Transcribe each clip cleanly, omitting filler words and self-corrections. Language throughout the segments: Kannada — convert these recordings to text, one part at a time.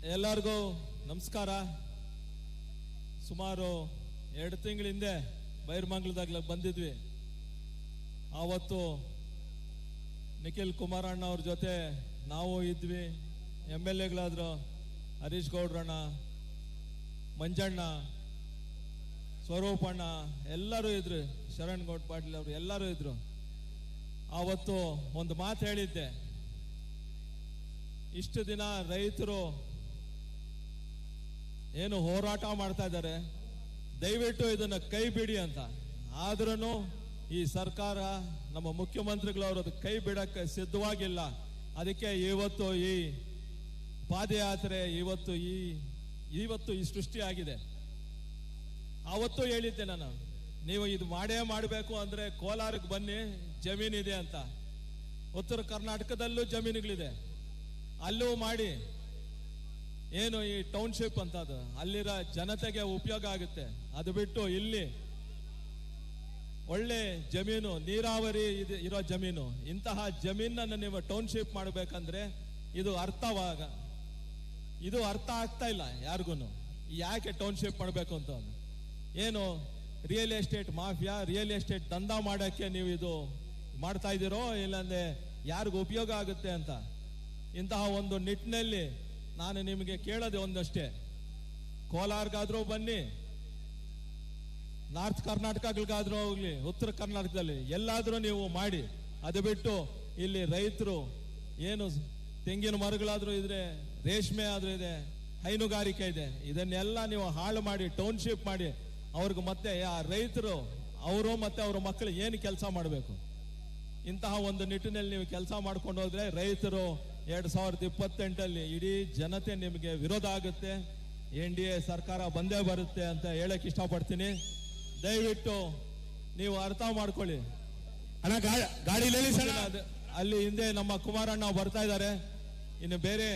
ಎಲ್ಲರಿಗೂ ನಮಸ್ಕಾರ. ಸುಮಾರು 2 ತಿಂಗಳ ಹಿಂದೆ ಬೈರಮಂಗಲದಾಗ ಬಂದಿದ್ವಿ. ಆವತ್ತು ನಿಖಿಲ್ ಕುಮಾರಣ್ಣ ಅವ್ರ ಜೊತೆ ನಾವು ಇದ್ವಿ. MLAಗಳಾದ್ರು ಹರೀಶ್ ಗೌಡ್ರಣ್ಣ, ಮಂಜಣ್ಣ, ಸ್ವರೂಪಣ್ಣ ಎಲ್ಲರೂ ಇದ್ರು, ಶರಣ್ ಗೌಡ್ ಪಾಟೀಲ್ ಅವರು ಎಲ್ಲರೂ ಇದ್ರು. ಆವತ್ತು ಒಂದು ಮಾತು ಹೇಳಿದ್ದೆ, ಇಷ್ಟು ದಿನ ರೈತರು ಏನು ಹೋರಾಟ ಮಾಡ್ತಾ ಇದ್ದಾರೆ, ದಯವಿಟ್ಟು ಇದನ್ನು ಕೈ ಬಿಡಿ ಅಂತ. ಆದ್ರೂ ಈ ಸರ್ಕಾರ, ನಮ್ಮ ಮುಖ್ಯಮಂತ್ರಿಗಳವರು ಅದು ಕೈ ಬಿಡಕ್ಕೆ ಸಿದ್ಧವಾಗಿಲ್ಲ. ಅದಕ್ಕೆ ಇವತ್ತು ಈ ಪಾದಯಾತ್ರೆ ಇವತ್ತು ಈ ಸೃಷ್ಟಿಯಾಗಿದೆ. ಆವತ್ತು ಹೇಳಿದ್ದೆ ನಾನು, ನೀವು ಇದು ಮಾಡಬೇಕು ಅಂದ್ರೆ ಕೋಲಾರಕ್ಕೆ ಬನ್ನಿ, ಜಮೀನಿದೆ ಅಂತ. ಉತ್ತರ ಕರ್ನಾಟಕದಲ್ಲೂ ಜಮೀನುಗಳಿದೆ, ಅಲ್ಲೂ ಮಾಡಿ. ಏನು ಈ ಟೌನ್ಶಿಪ್ ಅಂತ, ಅದು ಅಲ್ಲಿರೋ ಜನತೆಗೆ ಉಪಯೋಗ ಆಗುತ್ತೆ. ಅದು ಬಿಟ್ಟು ಇಲ್ಲಿ ಒಳ್ಳೆ ಜಮೀನು, ನೀರಾವರಿ ಇರೋ ಜಮೀನು, ಇಂತಹ ಜಮೀನನ್ನು ನೀವು ಟೌನ್ಶಿಪ್ ಮಾಡಬೇಕಂದ್ರೆ ಇದು ಅರ್ಥ ಆಗ್ತಾ ಇಲ್ಲ ಯಾರಿಗೂ. ಯಾಕೆ ಟೌನ್ಶಿಪ್ ಮಾಡಬೇಕು ಅಂತ. ಏನು real estate mafia, real estate ದಂಧ ಮಾಡೋಕ್ಕೆ ನೀವು ಇದು ಮಾಡ್ತಾ ಇದ್ದೀರೋ, ಇಲ್ಲಾಂದ್ರೆ ಯಾರಿಗೂ ಉಪಯೋಗ ಆಗುತ್ತೆ ಅಂತ. ಇಂತಹ ಒಂದು ನಿಟ್ಟಿನಲ್ಲಿ ನಾನು ನಿಮಗೆ ಕೇಳೋದೆ ಒಂದಷ್ಟೇ, ಕೋಲಾರ್ಗಾದ್ರೂ ಬನ್ನಿ, ನಾರ್ತ್ ಕರ್ನಾಟಕಗಳಿಗಾದ್ರೂ ಹೋಗ್ಲಿ, ಉತ್ತರ ಕರ್ನಾಟಕದಲ್ಲಿ ಎಲ್ಲಾದ್ರೂ ನೀವು ಮಾಡಿ. ಅದು ಬಿಟ್ಟು ಇಲ್ಲಿ ರೈತರು ಏನು ತೆಂಗಿನ ಮರಗಳಾದ್ರೂ ಇದ್ರೆ, ರೇಷ್ಮೆ ಆದ್ರೂ ಇದೆ, ಹೈನುಗಾರಿಕೆ ಇದೆ, ಇದನ್ನೆಲ್ಲ ನೀವು ಹಾಳು ಮಾಡಿ ಟೌನ್ಶಿಪ್ ಮಾಡಿ ಅವ್ರಿಗೆ ಮತ್ತೆ ಆ ರೈತರು ಅವರು ಮತ್ತೆ ಅವ್ರ ಮಕ್ಕಳು ಏನು ಕೆಲಸ ಮಾಡಬೇಕು. ಇಂತಹ ಒಂದು ನಿಟ್ಟಿನಲ್ಲಿ ನೀವು ಕೆಲಸ ಮಾಡ್ಕೊಂಡು ಹೋದ್ರೆ ರೈತರು 2028 ಇಡೀ ಜನತೆ ನಿಮಗೆ ವಿರೋಧ ಆಗುತ್ತೆ. NDA ಸರ್ಕಾರ ಬಂದೇ ಬರುತ್ತೆ ಅಂತ ಹೇಳಕ್ ಇಷ್ಟಪಡ್ತೀನಿ. ದಯವಿಟ್ಟು ನೀವು ಅರ್ಥ ಮಾಡ್ಕೊಳ್ಳಿ. ಅಣ್ಣ ಗಾಡಿಯಲ್ಲಿ ಅಲ್ಲಿ ಹಿಂದೆ ನಮ್ಮ ಕುಮಾರಣ್ಣ ಬರ್ತಾ ಇದ್ದಾರೆ, ಇನ್ನು ಬೇರೆ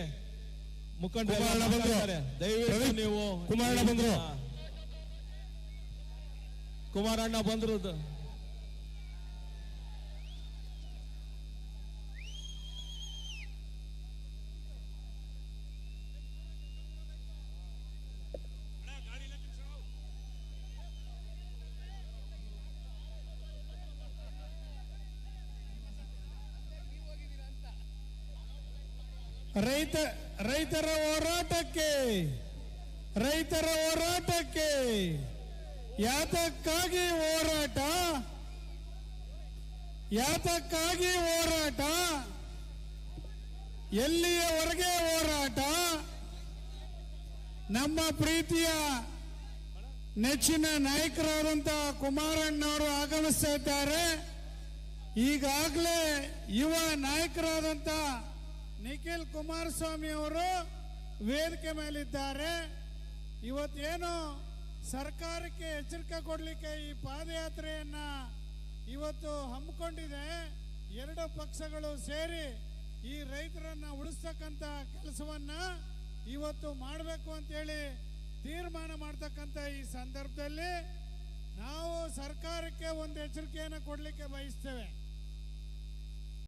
ಮುಖಂಡರು ದಯವಿಟ್ಟು ನೀವು ಕುಮಾರಣ್ಣ ಬಂದ್ರು. ರೈತರ ಹೋರಾಟಕ್ಕೆ ಯಾತಕ್ಕಾಗಿ ಹೋರಾಟ, ಎಲ್ಲಿಯವರೆಗೆ ಹೋರಾಟ. ನಮ್ಮ ಪ್ರೀತಿಯ ನೆಚ್ಚಿನ ನಾಯಕರಾದಂತ ಕುಮಾರಣ್ಣವರು ಆಗಮಿಸ್ತಾ ಇದ್ದಾರೆ. ಈಗಾಗಲೇ ಯುವ ನಾಯಕರಾದಂತ ನಿಖಿಲ್ ಕುಮಾರಸ್ವಾಮಿ ಅವರು ವೇದಿಕೆ ಮೇಲಿದ್ದಾರೆ. ಇವತ್ತೇನು ಸರ್ಕಾರಕ್ಕೆ ಎಚ್ಚರಿಕೆ ಕೊಡಲಿಕ್ಕೆ ಈ ಪಾದಯಾತ್ರೆಯನ್ನ ಇವತ್ತು ಹಮ್ಮಿಕೊಂಡಿದೆ. 2 ಪಕ್ಷಗಳು ಸೇರಿ ಈ ರೈತರನ್ನ ಉಳಿಸ್ತಕ್ಕಂಥ ಕೆಲಸವನ್ನ ಇವತ್ತು ಮಾಡಬೇಕು ಅಂತೇಳಿ ತೀರ್ಮಾನ ಮಾಡ್ತಕ್ಕಂಥ ಈ ಸಂದರ್ಭದಲ್ಲಿ ನಾವು ಸರ್ಕಾರಕ್ಕೆ ಒಂದು ಎಚ್ಚರಿಕೆಯನ್ನು ಕೊಡಲಿಕ್ಕೆ ಬಯಸ್ತೇವೆ.